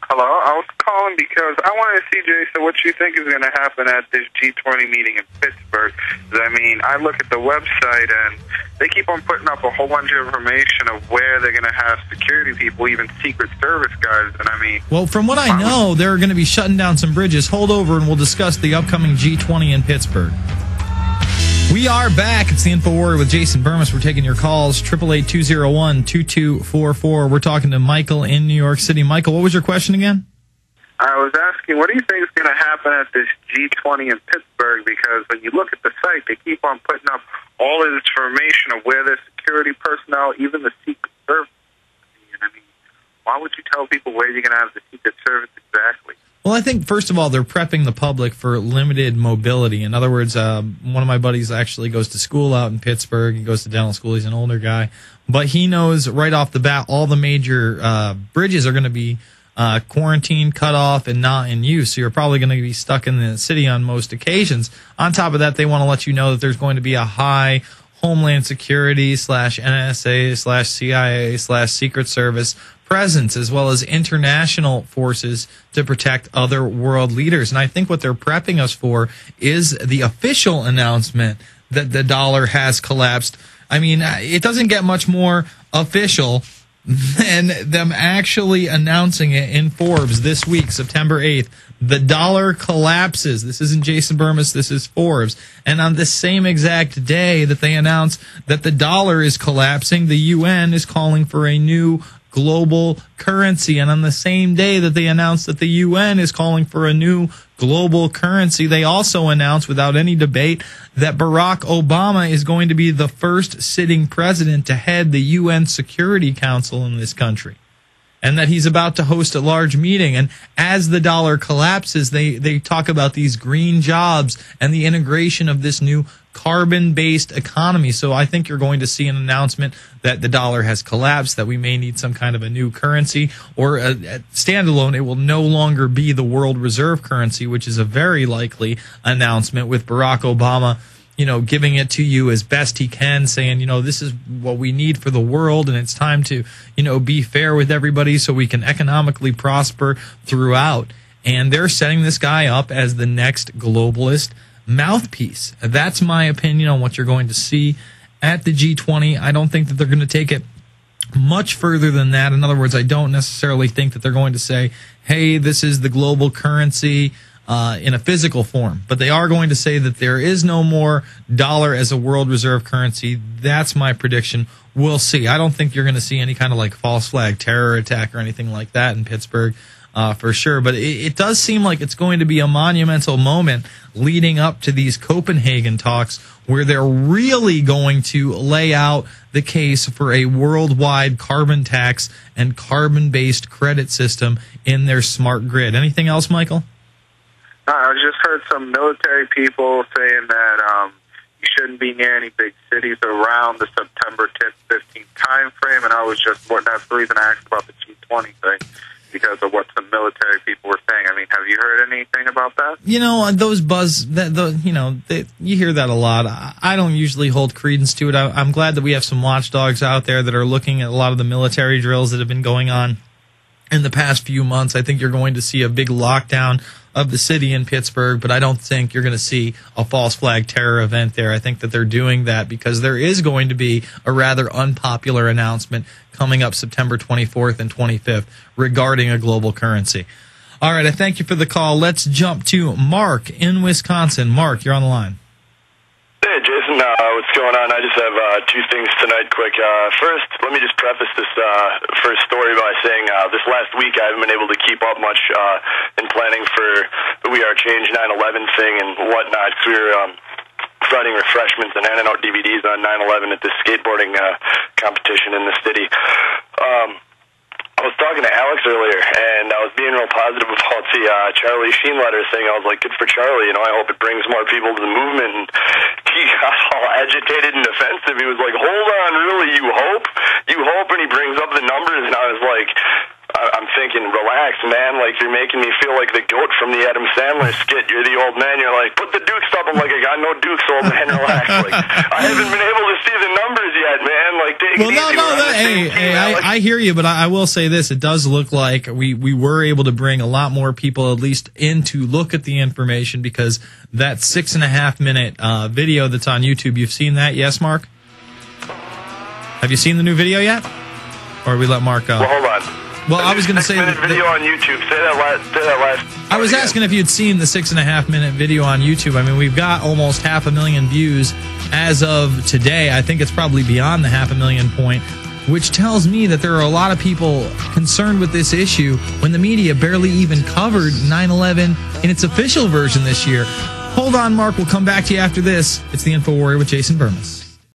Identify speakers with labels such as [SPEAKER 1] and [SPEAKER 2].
[SPEAKER 1] Hello, I was calling because I wanted to see, Jason, what you think is going to happen at this G20 meeting in Pittsburgh. I mean, I look at the website, and they keep on putting up a whole bunch of information of where they're going to have security people, even Secret Service guys, and I mean...
[SPEAKER 2] Well, from what I know, they're going to be shutting down some bridges. Hold over, and we'll discuss the upcoming G20 in Pittsburgh. We are back. It's the Infowarrior with Jason Bermas. We're taking your calls, 888-201-2244. We're talking to Michael in New York City. Michael, what was your question again?
[SPEAKER 1] I was asking, what do you think is going to happen at this G20 in Pittsburgh? Because when you look at the site, they keep on putting up all this information of where the security personnel, even the Secret Service. I mean, why would you tell people where you're going to have the Secret Service exactly?
[SPEAKER 2] Well, I think, first of all, they're prepping the public for limited mobility. In other words, one of my buddies actually goes to school out in Pittsburgh. He goes to dental school. He's an older guy. But he knows right off the bat all the major bridges are going to be quarantined, cut off, and not in use. So you're probably going to be stuck in the city on most occasions. On top of that, they want to let you know that there's going to be a high Homeland Security / NSA / CIA / Secret Service presence, as well as international forces to protect other world leaders. And I think what they're prepping us for is the official announcement that the dollar has collapsed. I mean, it doesn't get much more official than them actually announcing it in Forbes this week, September 8th. The dollar collapses. This isn't Jason Bermas, this is Forbes. And on the same exact day that they announce that the dollar is collapsing, the UN is calling for a new global currency. And on the same day that they announced that the UN is calling for a new global currency, they also announced without any debate that Barack Obama is going to be the first sitting president to head the UN Security Council in this country, and that he's about to host a large meeting. And as the dollar collapses, they talk about these green jobs and the integration of this new carbon-based economy. So I think you're going to see an announcement that the dollar has collapsed, that we may need some kind of a new currency, or a standalone. It will no longer be the world reserve currency, which is a very likely announcement, with Barack Obama, giving it to you as best he can, saying, this is what we need for the world, and it's time to, be fair with everybody so we can economically prosper throughout. And they're setting this guy up as the next globalist mouthpiece. That's my opinion on what you're going to see at the G20. I don't think that they're going to take it much further than that. In other words, I don't necessarily think that they're going to say, hey, this is the global currency in a physical form. But they are going to say that there is no more dollar as a world reserve currency. That's my prediction. We'll see. I don't think you're going to see any kind of like false flag terror attack or anything like that in Pittsburgh. For sure. But it does seem like it's going to be a monumental moment leading up to these Copenhagen talks, where they're really going to lay out the case for a worldwide carbon tax and carbon-based credit system in their smart grid. Anything else, Michael?
[SPEAKER 1] I just heard some military people saying that you shouldn't be near any big cities around the September 10th, 15th time frame, and that's the reason I asked about the G20 thing, because of what some military people were saying. I mean, have you heard anything about that?
[SPEAKER 2] Those you hear that a lot. I don't usually hold credence to it. I'm glad that we have some watchdogs out there that are looking at a lot of the military drills that have been going on in the past few months. I think you're going to see a big lockdown of the city in Pittsburgh, but I don't think you're going to see a false flag terror event there. I think that they're doing that because there is going to be a rather unpopular announcement coming up September 24th and 25th regarding a global currency. All right, I thank you for the call. Let's jump to Mark in Wisconsin. Mark, you're on the line.
[SPEAKER 3] Hey, Jason, what's going on? I just have two things tonight quick. First, let me just preface this first story by saying this last week I haven't been able to keep up much in planning for the We Are Change 9/11 thing and whatnot, because we were providing refreshments and handing out DVDs on 9/11 at this skateboarding competition in the city. I was talking to Alex earlier, and I was being real positive about the Charlie Sheen letter, saying, I was like, good for Charlie, I hope it brings more people to the movement. And he got all agitated and defensive. He was like, hold on, really, you hope? You hope? And he brings up the numbers, and I was like, I'm thinking, relax, man. Like, you're making me feel like the goat from the Adam Sandler skit. You're the old man. You're like, put the dukes up. I'm like, I got no dukes, old man. Relax. Like, I haven't been able to see the numbers yet, man. Like, take it easy.
[SPEAKER 2] I hear you, but I will say this. It does look like we were able to bring a lot more people at least in to look at the information, because that 6.5 minute video that's on YouTube, you've seen that? Yes, Mark? Have you seen the new video yet? Or we let Mark go?
[SPEAKER 3] Well, hold on.
[SPEAKER 2] Well, I was going to say
[SPEAKER 3] that video on YouTube. Say that last.
[SPEAKER 2] I was asking if you'd seen the 6.5 minute video on YouTube. I mean, we've got almost 500,000 views as of today. I think it's probably beyond the 500,000 point, which tells me that there are a lot of people concerned with this issue when the media barely even covered 9/11 in its official version this year. Hold on, Mark. We'll come back to you after this. It's the Infowarrior with Jason Bermas.